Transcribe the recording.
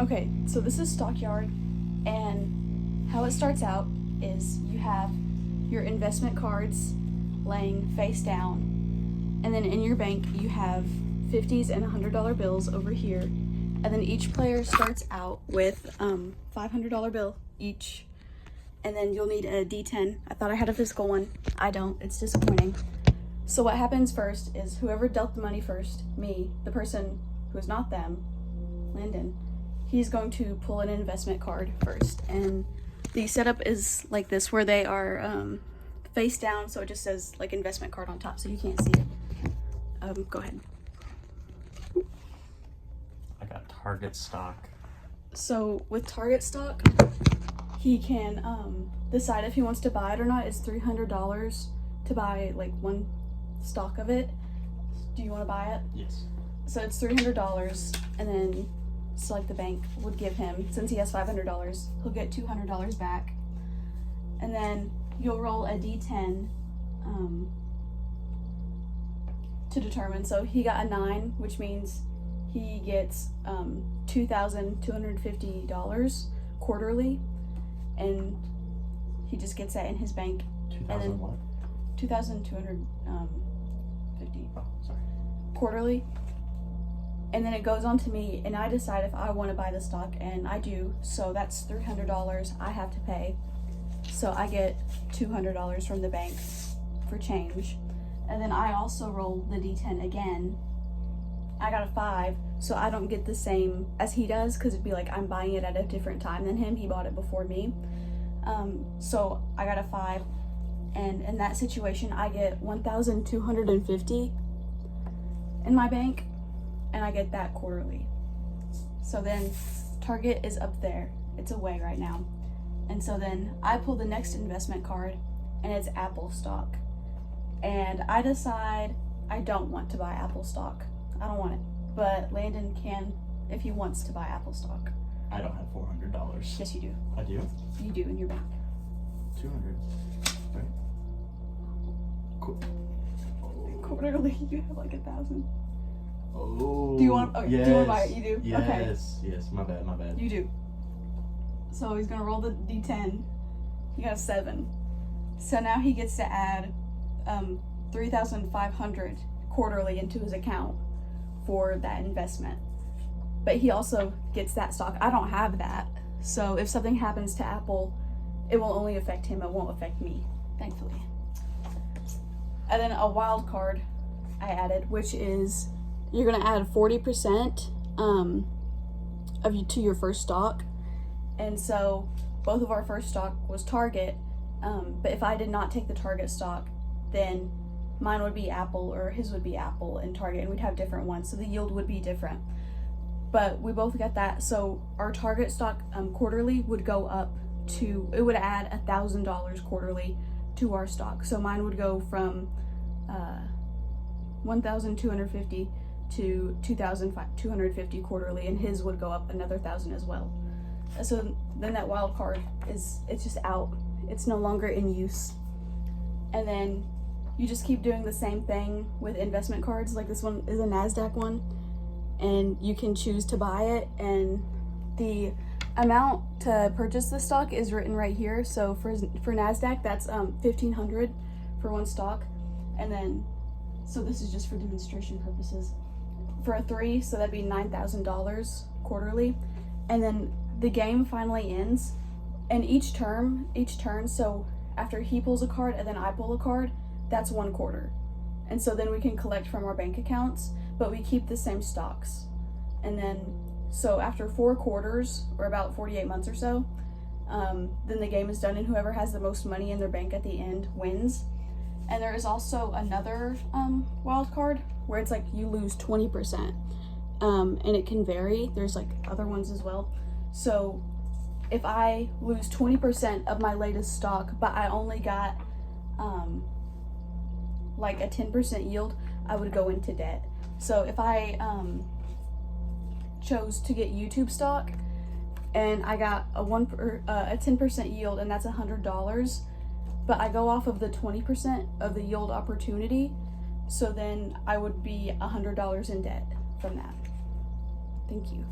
Okay, so this is Stockyard, and how it starts out is you have your investment cards laying face down, and then in your bank you have 50s and $100 bills over here, and then each player starts out with $500 bill each, and then you'll need a D10. I thought I had a physical one. I don't. It's disappointing. So what happens first is whoever dealt the money first, me, the person who is not them, Landon, he's going to pull an investment card first. And the setup is like this, where they are face down, so it just says like investment card on top, so you can't see it. Go ahead. I got Target stock. So with Target stock, he can decide if he wants to buy it or not. It's $300 to buy like one stock of it. Do you want to buy it? Yes. So it's $300, and then so like the bank would give him, since he has $500, he'll get $200 back, and then you'll roll a D10 to determine. So he got a 9, which means he gets $2,250 quarterly, and he just gets that in his bank. 2000 what? 2,250 Oh, sorry. quarterly. And then it goes on to me, and I decide if I want to buy the stock, and I do. So that's $300 I have to pay. So I get $200 from the bank for change. And then I also roll the D10 again. I got a 5, so I don't get the same as he does, because it'd be like I'm buying it at a different time than him. He bought it before me. So I got a 5, and in that situation I get $1,250 in my bank, and I get that quarterly. So then Target is up there. It's away right now. And so then I pull the next investment card, and it's Apple stock. And I decide I don't want to buy Apple stock. I don't want it. But Landon can if he wants to buy Apple stock. I don't have $400. Yes, you do. I do? You do in your bank. 200. Right? Cool. Quarterly, you have like 1,000. Oh. Do you want? Oh, yes. Do you want to buy it? You do. Yes. Okay. Yes. My bad. My bad. You do. So he's gonna roll the D10. He got a 7. So now he gets to add $3,500 quarterly into his account for that investment. But he also gets that stock. I don't have that. So if something happens to Apple, it will only affect him. It won't affect me, thankfully. And then a wild card I added, which is you're gonna add 40% to your first stock. And so both of our first stock was Target, but if I did not take the Target stock, then mine would be Apple, or his would be Apple and Target, and we'd have different ones, so the yield would be different. But we both got that, so our Target stock quarterly would go up to, it would add $1,000 quarterly to our stock. So mine would go from $1,250 to $2,250 quarterly, and his would go up another 1,000 as well. So then that wild card it's just out. It's no longer in use. And then you just keep doing the same thing with investment cards. Like this one is a NASDAQ one, and you can choose to buy it, and the amount to purchase the stock is written right here. So for NASDAQ, that's $1,500 for one stock. And then, so this is just for demonstration purposes. For a 3, so that'd be $9,000 quarterly. And then the game finally ends, and each turn, so after he pulls a card and then I pull a card, that's 1 quarter. And so then we can collect from our bank accounts, but we keep the same stocks. And then, so after 4 quarters, or about 48 months or so, then the game is done, and whoever has the most money in their bank at the end wins. And there is also another wild card where it's like you lose 20%, and it can vary. There's like other ones as well. So if I lose 20% of my latest stock, but I only got like a 10% yield, I would go into debt. So if I chose to get YouTube stock and I got a 10% yield, and that's $100, but I go off of the 20% of the yield opportunity, so then I would be $100 in debt from that. Thank you.